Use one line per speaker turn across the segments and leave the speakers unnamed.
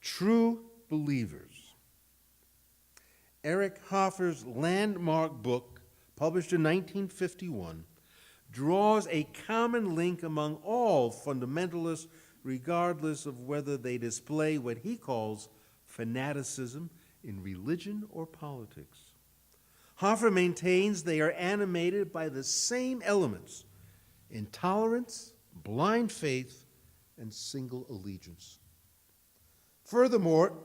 True Believers. Eric Hoffer's landmark book, published in 1951, draws a common link among all fundamentalists, regardless of whether they display what he calls fanaticism in religion or politics. Hoffer maintains they are animated by the same elements: intolerance, blind faith, and single allegiance. Furthermore,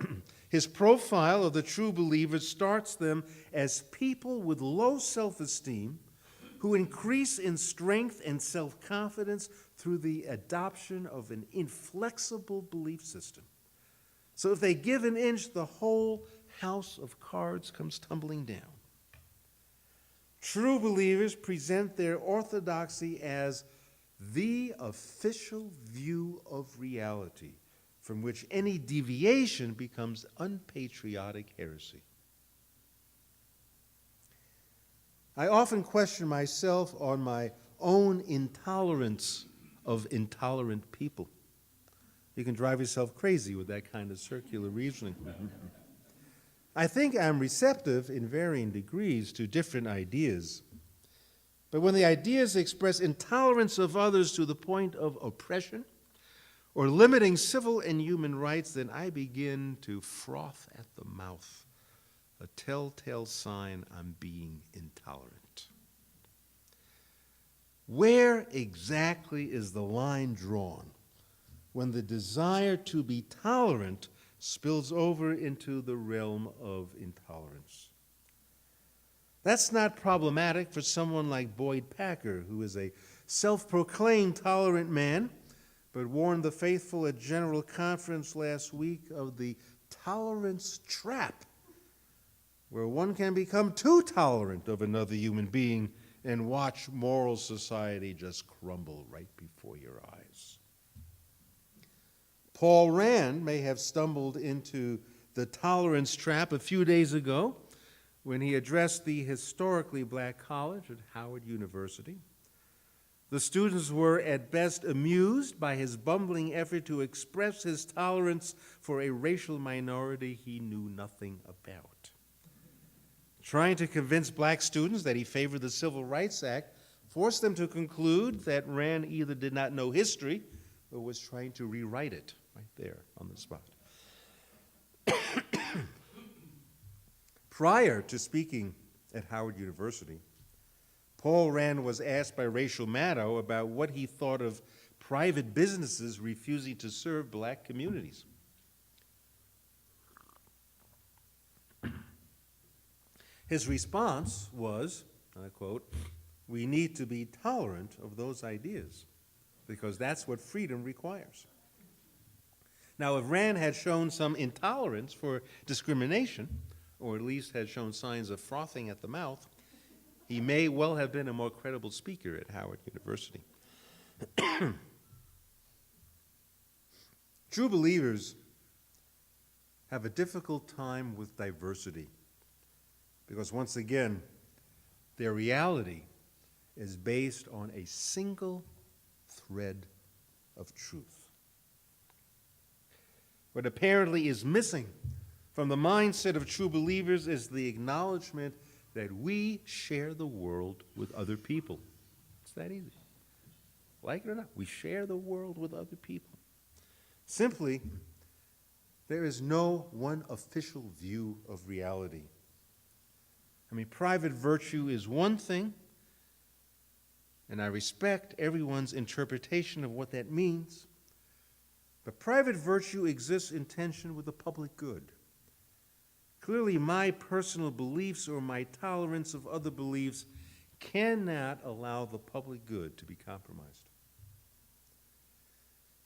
his profile of the true believers starts them as people with low self-esteem who increase in strength and self-confidence through the adoption of an inflexible belief system. So if they give an inch, the whole house of cards comes tumbling down. True believers present their orthodoxy as the official view of reality, from which any deviation becomes unpatriotic heresy. I often question myself on my own intolerance of intolerant people. You can drive yourself crazy with that kind of circular reasoning. I think I'm receptive in varying degrees to different ideas. But when the ideas express intolerance of others to the point of oppression or limiting civil and human rights, then I begin to froth at the mouth, a telltale sign I'm being intolerant. Where exactly is the line drawn when the desire to be tolerant spills over into the realm of intolerance? That's not problematic for someone like Boyd Packer, who is a self-proclaimed tolerant man, but warned the faithful at General Conference last week of the tolerance trap, where one can become too tolerant of another human being and watch moral society just crumble right before your eyes. Paul Rand may have stumbled into the tolerance trap a few days ago when he addressed the historically black college at Howard University. The students were at best amused by his bumbling effort to express his tolerance for a racial minority he knew nothing about. Trying to convince black students that he favored the Civil Rights Act forced them to conclude that Rand either did not know history or was trying to rewrite it right there on the spot. Prior to speaking at Howard University, Paul Rand was asked by Rachel Maddow about what he thought of private businesses refusing to serve black communities. His response was, and I quote, "We need to be tolerant of those ideas because that's what freedom requires." Now, if Rand had shown some intolerance for discrimination, or at least had shown signs of frothing at the mouth, he may well have been a more credible speaker at Howard University. True believers have a difficult time with diversity because, once again, their reality is based on a single thread of truth. What apparently is missing from the mindset of true believers is the acknowledgement that we share the world with other people. It's that easy. Like it or not, we share the world with other people. Simply, there is no one official view of reality. I mean, private virtue is one thing, and I respect everyone's interpretation of what that means, but private virtue exists in tension with the public good. Clearly, my personal beliefs or my tolerance of other beliefs cannot allow the public good to be compromised.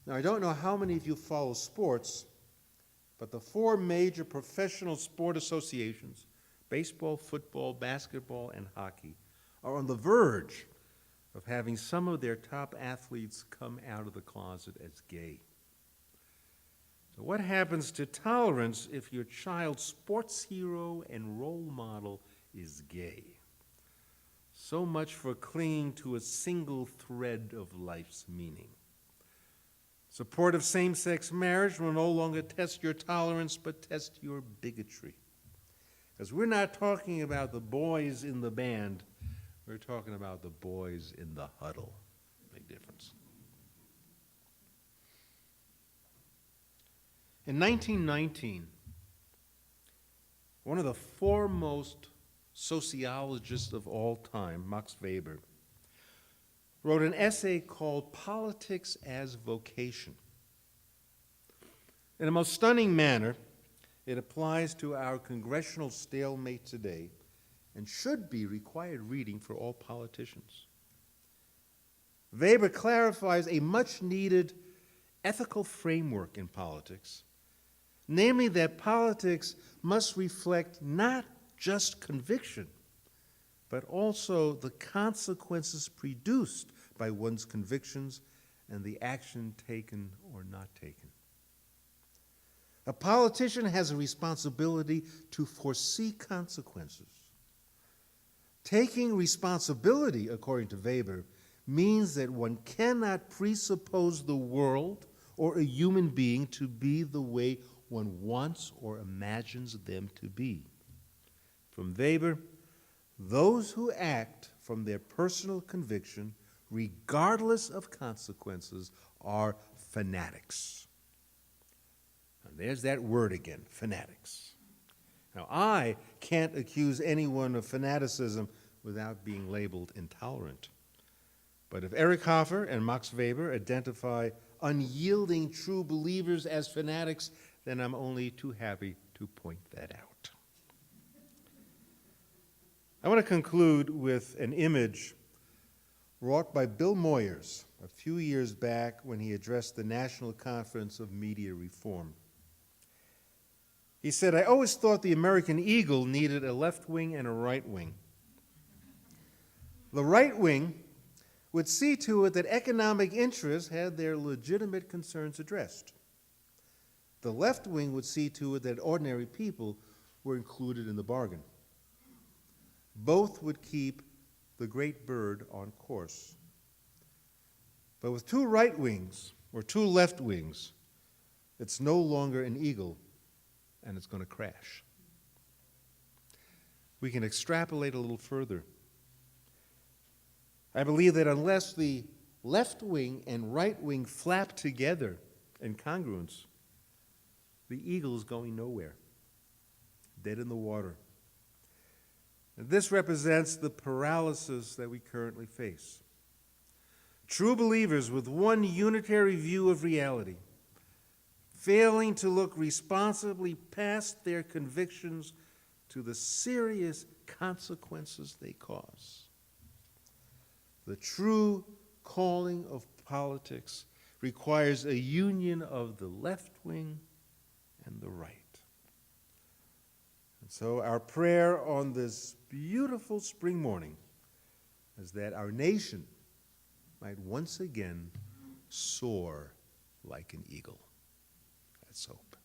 Now, I don't know how many of you follow sports, but the 4 major professional sport associations, baseball, football, basketball, and hockey, are on the verge of having some of their top athletes come out of the closet as gay. So what happens to tolerance if your child's sports hero and role model is gay? So much for clinging to a single thread of life's meaning. Support of same-sex marriage will no longer test your tolerance, but test your bigotry. Because we're not talking about the boys in the band, we're talking about the boys in the huddle. Big difference. In 1919, one of the foremost sociologists of all time, Max Weber, wrote an essay called Politics as Vocation. In a most stunning manner, it applies to our congressional stalemate today and should be required reading for all politicians. Weber clarifies a much-needed ethical framework in politics, namely that politics must reflect not just conviction, but also the consequences produced by one's convictions and the action taken or not taken. A politician has a responsibility to foresee consequences. Taking responsibility, according to Weber, means that one cannot presuppose the world or a human being to be the way one wants or imagines them to be. From Weber, those who act from their personal conviction, regardless of consequences, are fanatics. And there's that word again, fanatics. Now, I can't accuse anyone of fanaticism without being labeled intolerant. But if Erich Hoffer and Max Weber identify unyielding true believers as fanatics, then I'm only too happy to point that out. I want to conclude with an image wrought by Bill Moyers a few years back when he addressed the National Conference of Media Reform. He said, "I always thought the American eagle needed a left wing and a right wing. The right wing would see to it that economic interests had their legitimate concerns addressed. The left wing would see to it that ordinary people were included in the bargain. Both would keep the great bird on course. But with two right wings or two left wings, it's no longer an eagle, and it's going to crash." We can extrapolate a little further. I believe that unless the left wing and right wing flap together in congruence, the eagle is going nowhere, dead in the water. And this represents the paralysis that we currently face. True believers with one unitary view of reality, failing to look responsibly past their convictions to the serious consequences they cause. The true calling of politics requires a union of the left wing and the right. And so our prayer on this beautiful spring morning is that our nation might once again soar like an eagle. Let's hope.